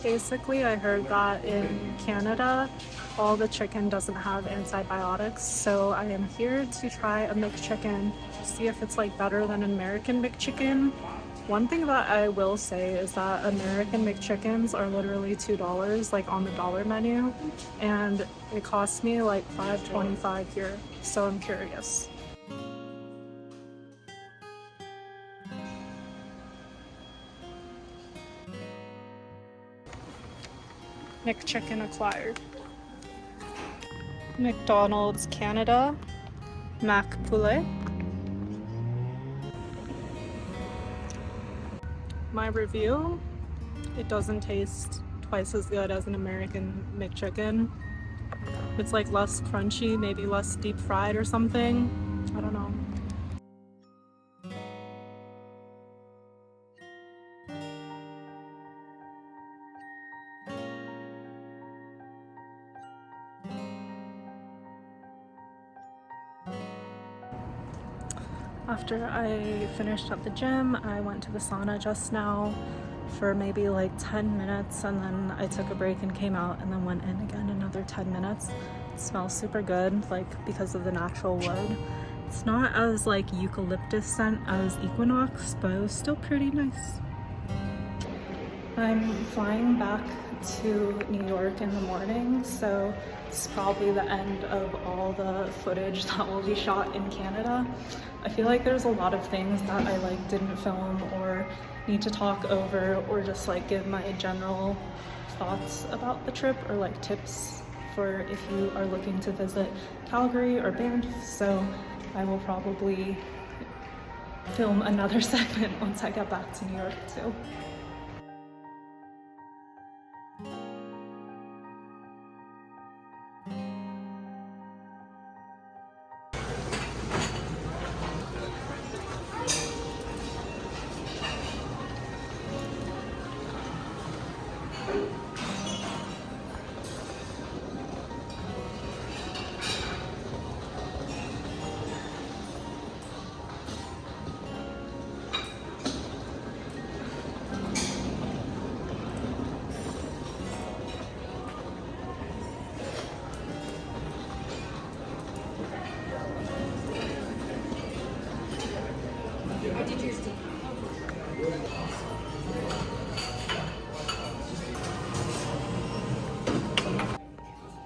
Basically, I heard that in Canada, all the chicken doesn't have antibiotics, so I am here to try a McChicken, see if it's like better than an American McChicken. One thing that I will say is that American McChickens are literally $2, like on the dollar menu, and it costs me like $5.25 here, so I'm curious. McChicken acquired. McDonald's Canada, Mac Poulet. My review, it doesn't taste twice as good as an American McChicken. It's like less crunchy, maybe less deep fried or something. I don't know. After I finished at the gym, I went to the sauna just now for maybe like 10 minutes, and then I took a break and came out and then went in again another 10 minutes. It smells super good, like because of the natural wood. It's not as like eucalyptus scent as Equinox, but it was still pretty nice. I'm flying back to New York in the morning, so it's probably the end of all the footage that will be shot in Canada. I feel like there's a lot of things that I like didn't film or need to talk over, or just like give my general thoughts about the trip, or like tips for if you are looking to visit Calgary or Banff. So I will probably film another segment once I get back to New York too.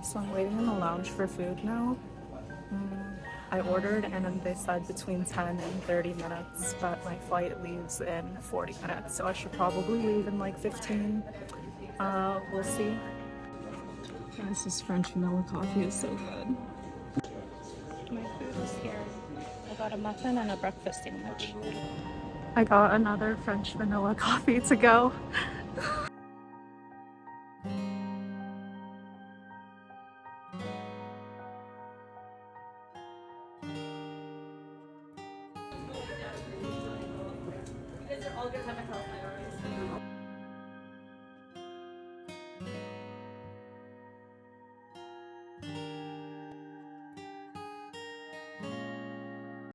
So I'm waiting in the lounge for food now. I ordered and then they said between 10 and 30 minutes, but my flight leaves in 40 minutes, so I should probably leave in like 15. We'll see. Guys, this French vanilla coffee is so good. My food is here. I got a muffin and a breakfast sandwich. I got another French vanilla coffee to go.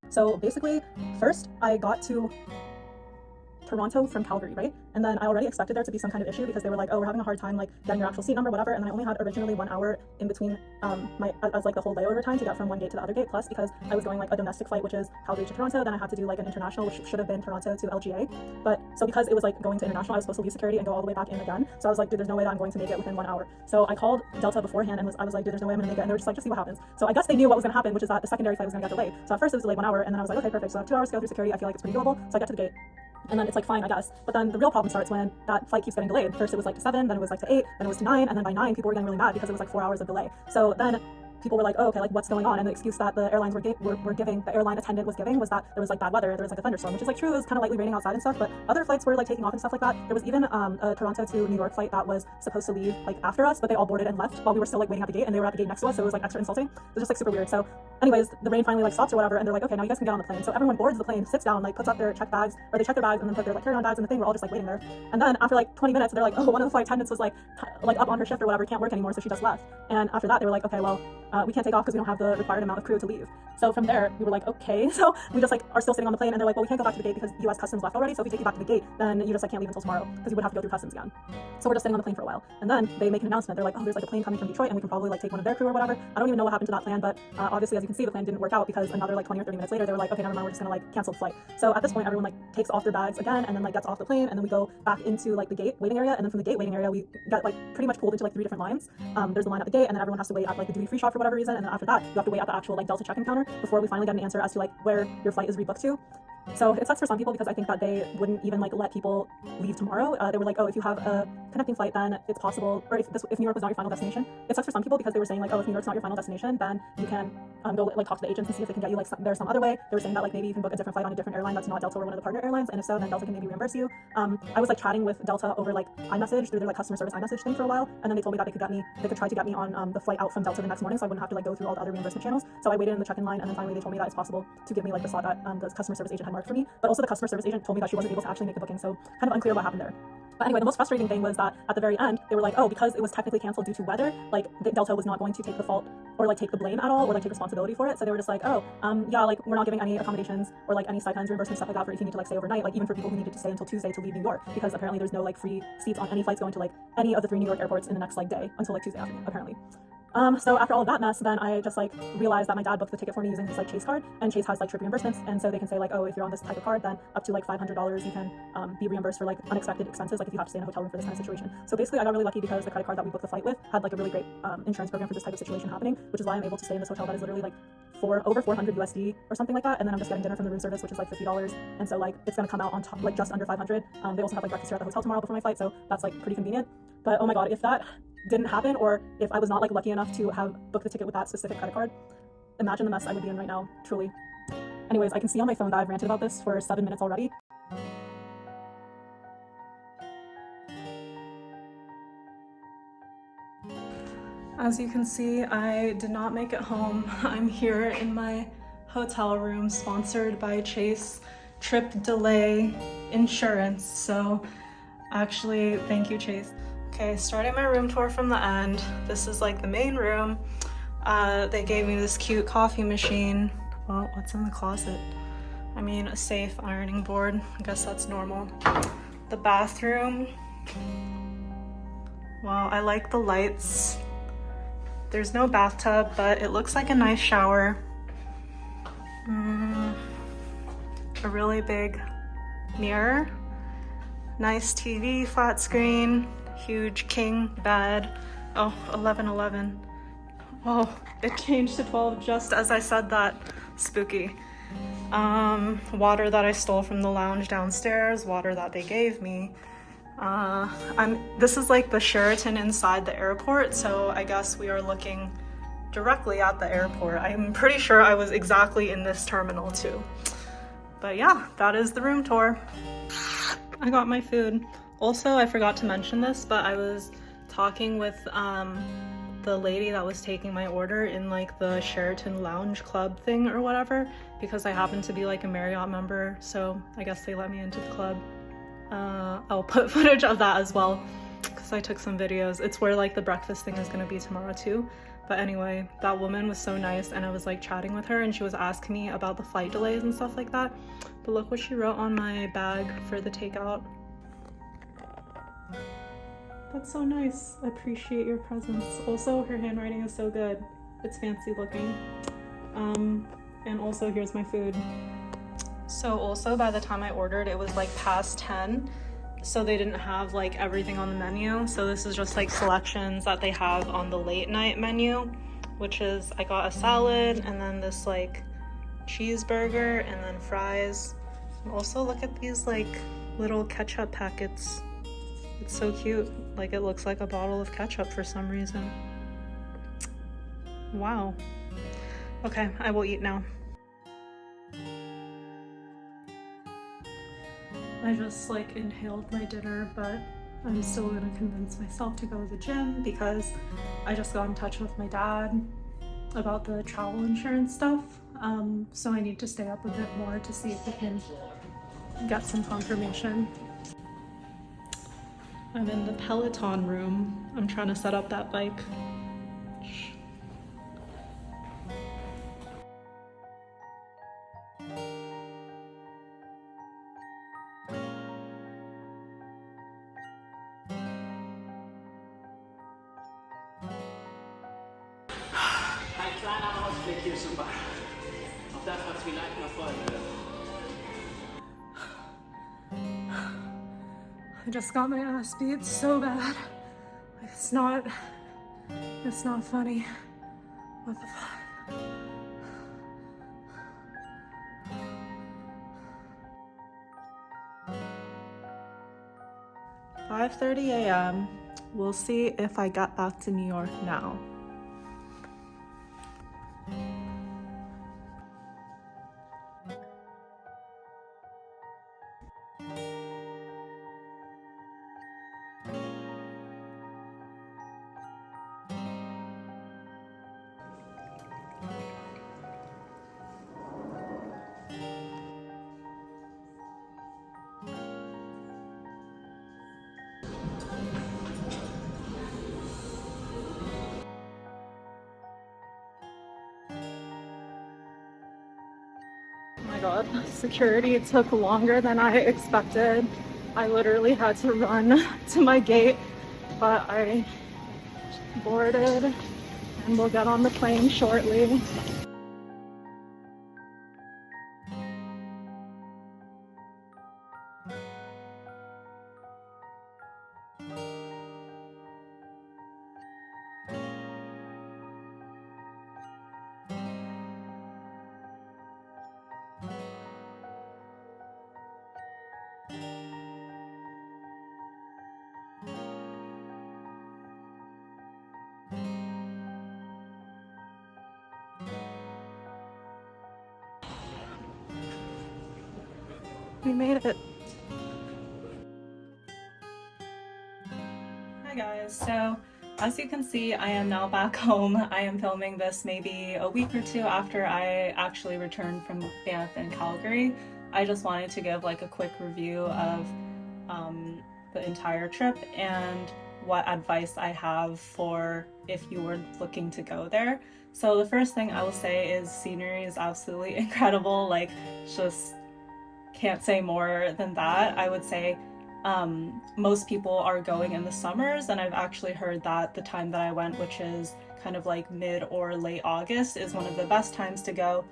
So basically, first I got to Toronto from Calgary, right? And then I already expected there to be some kind of issue because they were like, oh, we're having a hard time like getting your actual seat number, whatever. And then I only had originally 1 hour in between as like the whole layover time to get from one gate to the other gate. Plus, because I was going like a domestic flight, which is Calgary to Toronto, then I had to do like an international, which should have been Toronto to LGA. But so because it was like going to international, I was supposed to leave security and go all the way back in again. So I was like, dude, there's no way that I'm going to make it within 1 hour. So I called Delta beforehand and I was like, dude, there's no way I'm gonna make it. And they were just like, just see what happens. So I guess they knew what was gonna happen, which is that the secondary flight was gonna get delayed. So at first it was delayed 1 hour, and then I was like, okay, perfect. So I have 2 hours to go through security. I feel like it's pretty doable. So I get to the gate. And then it's like fine, I guess. But then the real problem starts when that flight keeps getting delayed. First it was like to 7, then it was like to 8, then it was to 9, and then by 9 people were getting really mad because it was like 4 hours of delay. So then people were like, oh, okay, like what's going on? And the excuse that the airlines were giving, the airline attendant was giving, was that there was like bad weather, there was like a thunderstorm, which is like true. It was kind of lightly raining outside and stuff, but other flights were like taking off and stuff like that. There was even a Toronto to New York flight that was supposed to leave like after us, but they all boarded and left while we were still like waiting at the gate, and they were at the gate next to us, so it was like extra insulting. It was just like super weird. So anyways, the rain finally like stops or whatever, and they're like, okay, now you guys can get on the plane. So everyone boards the plane, sits down, like puts up their check bags, or they check their bags and then put their like carry-on bags in the thing. We're all just like waiting there. And then after like 20 minutes, they're like, oh, one of the flight attendants was like up on her shift or whatever, can't work anymore, so she just left. And after that, they were like, okay, well, we can't take off because we don't have the required amount of crew to leave. So from there, we were like, okay. So we just like are still sitting on the plane, and they're like, well, we can't go back to the gate because U.S. Customs left already. So if we take you back to the gate, then you just like can't leave until tomorrow because you would have to go through customs again. So we're just sitting on the plane for a while, and then they make an announcement. They're like, oh, there's like a plane coming from Detroit, and we can probably like take one of their crew or whatever. I don't even know what happened to that plan, but obviously, as you can see, the plan didn't work out because another like 20 or 30 minutes later, they were like, okay, never mind, we're just gonna like cancel the flight. So at this point, everyone like takes off their bags again, and then like gets off the plane, and then we go back into like the gate waiting area, and then from the gate waiting area, we got like pretty much pulled into like 3 different lines. There's a line at the gate, and then everyone has to wait at like the duty-free shop for whatever reason, and then after that, you have to wait at the actual like Delta check-in counter before we finally get an answer as to like where your flight is rebooked to. So it sucks for some people because I think that they wouldn't even like let people leave tomorrow. They were like, oh, if you have a connecting flight, then it's possible, or if New York was not your final destination. It sucks for some people because they were saying like, oh, if New York's not your final destination, then you can go like talk to the agents and see if they can get you like there's some other way. They were saying that like maybe you can book a different flight on a different airline that's not Delta or one of the partner airlines, and if so, then Delta can maybe reimburse you. I was like chatting with Delta over like iMessage through their like customer service iMessage thing for a while, and then they told me that they could try to get me on the flight out from Delta the next morning, so I wouldn't have to like go through all the other reimbursement channels. So I waited in the check-in line, and then finally they told me that it's possible to give me like the slot that the customer service agent had marked for me, but also the customer service agent told me that she wasn't able to actually make the booking, so kind of unclear what happened there. But anyway, the most frustrating thing was that at the very end, they were like, oh, because it was technically canceled due to weather, like Delta was not going to take the fault or like take the blame at all or like take responsibility for it. So they were just like, oh, yeah, like we're not giving any accommodations or like any stipends, reimbursement, stuff like that for if you need to like stay overnight, like even for people who needed to stay until Tuesday to leave New York, because apparently there's no like free seats on any flights going to like any of the 3 New York airports in the next like day until like Tuesday afternoon, apparently. So after all of that mess, then I just like realized that my dad booked the ticket for me using his like Chase card, and Chase has like trip reimbursements, and so they can say like, oh, if you're on this type of card, then up to like $500 you can be reimbursed for like unexpected expenses, like if you have to stay in a hotel room for this kind of situation. So basically I got really lucky because the credit card that we booked the flight with had like a really great insurance program for this type of situation happening, which is why I'm able to stay in this hotel that is literally like over 400 USD or something like that, and then I'm just getting dinner from the room service, which is like $50, and so like it's gonna come out on top like just under 500. They also have like breakfast here at the hotel tomorrow before my flight, so that's like pretty convenient. But oh my god, if that didn't happen, or if I was not like lucky enough to have booked the ticket with that specific credit card, imagine the mess I would be in right now, truly. Anyways, I can see on my phone that I've ranted about this for 7 minutes already. As you can see, I did not make it home. I'm here in my hotel room, sponsored by Chase Trip Delay Insurance. So actually, thank you, Chase. Okay, starting my room tour from the end. This is like the main room. They gave me this cute coffee machine. Well, what's in the closet? I mean, a safe ironing board. I guess that's normal. The bathroom. Wow, I like the lights. There's no bathtub, but it looks like a nice shower. A really big mirror. Nice TV, flat screen, huge king bed. Oh, 11:11. Oh, it changed to 12 just as I said that. Spooky. Water that I stole from the lounge downstairs, water that they gave me. This is like the Sheraton inside the airport, so I guess we are looking directly at the airport. I'm pretty sure I was exactly in this terminal too. But yeah, that is the room tour. I got my food. Also, I forgot to mention this, but I was talking with the lady that was taking my order in like the Sheraton Lounge Club thing or whatever, because I happen to be like a Marriott member, so I guess they let me into the club. I'll put footage of that as well because I took some videos. It's where like the breakfast thing is gonna be tomorrow too. But anyway, that woman was so nice, and I was like chatting with her, and she was asking me about the flight delays and stuff like that. But look what she wrote on my bag for the takeout. That's so nice. I appreciate your presence. Also, her handwriting is so good. It's fancy looking. And also here's my food. So also by the time I ordered, it was like past 10. So they didn't have like everything on the menu. So this is just like selections that they have on the late night menu, which is I got a salad and then this like cheeseburger and then fries. And also look at these like little ketchup packets. It's so cute. Like it looks like a bottle of ketchup for some reason. Wow. Okay, I will eat now. I just like inhaled my dinner, but I'm still gonna convince myself to go to the gym because I just got in touch with my dad about the travel insurance stuff. So I need to stay up a bit more to see if we can get some confirmation. I'm in the Peloton room. I'm trying to set up that bike. Ein kleiner Ausblick hier super. Auf das, was vielleicht noch folgen wird. I just got my ass beat so bad. It's not funny. What the fuck? "5:30 a.m. We'll see if I get back to New York now." Oh my god, security took longer than I expected. I literally had to run to my gate, but I boarded and we'll get on the plane shortly. We made it. Hi guys, so as you can see, I am now back home. I am filming this maybe a week or two after I actually returned from Banff and Calgary. I just wanted to give like a quick review of the entire trip and what advice I have for if you were looking to go there. So the first thing I will say is scenery is absolutely incredible. Like, just can't say more than that. I would say most people are going in the summers, and I've actually heard that the time that I went, which is kind of like mid or late August, is one of the best times to go,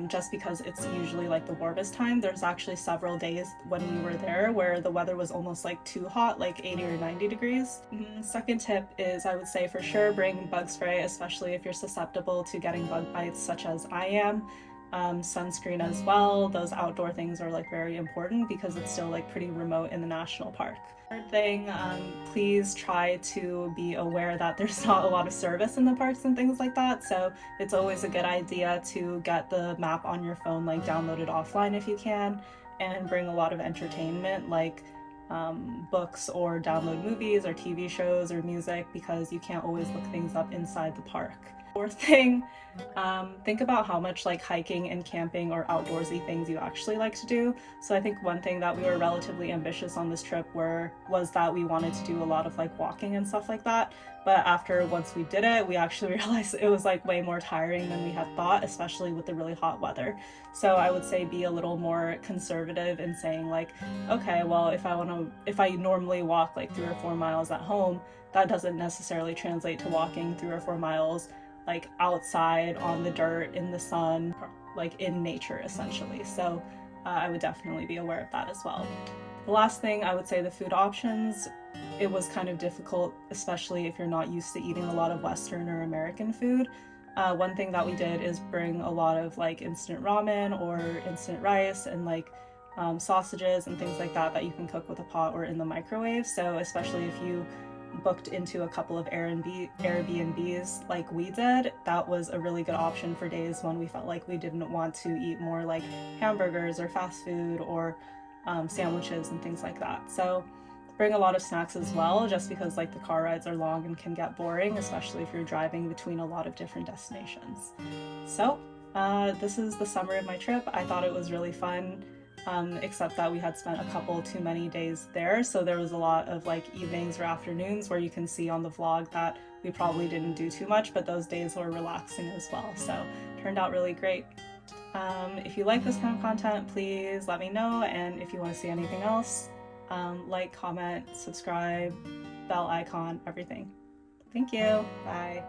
just because it's usually like the warmest time. There's actually several days when we were there where the weather was almost like too hot, like 80 or 90 degrees. Second tip is, I would say for sure bring bug spray, especially if you're susceptible to getting bug bites such as I am. Sunscreen as well. Those outdoor things are like very important because it's still like pretty remote in the national park. Third thing, please try to be aware that there's not a lot of service in the parks and things like that, so it's always a good idea to get the map on your phone like downloaded offline if you can, and bring a lot of entertainment like books or download movies or TV shows or music, because you can't always look things up inside the park. Fourth thing, think about how much like hiking and camping or outdoorsy things you actually like to do. So I think one thing that we were relatively ambitious on this trip was that we wanted to do a lot of like walking and stuff like that. But once we did it, we actually realized it was like way more tiring than we had thought, especially with the really hot weather. So I would say be a little more conservative in saying like, okay, well, if I normally walk like 3 or 4 miles at home, that doesn't necessarily translate to walking 3 or 4 miles like outside on the dirt in the sun, like in nature essentially. So I would definitely be aware of that as well. The last thing, I would say the food options. It was kind of difficult, especially if you're not used to eating a lot of Western or American food. One thing that we did is bring a lot of like instant ramen or instant rice and like sausages and things like that that you can cook with a pot or in the microwave. So especially if you booked into a couple of Airbnbs like we did, that was a really good option for days when we felt like we didn't want to eat more like hamburgers or fast food or sandwiches and things like that. So bring a lot of snacks as well, just because like the car rides are long and can get boring, especially if you're driving between a lot of different destinations. So this is the summary of my trip. I thought it was really fun. Except that we had spent a couple too many days there, so there was a lot of like evenings or afternoons where you can see on the vlog that we probably didn't do too much, but those days were relaxing as well, so turned out really great. If you like this kind of content, please let me know, and if you want to see anything else, like, comment, subscribe, bell icon, everything. Thank you. Bye.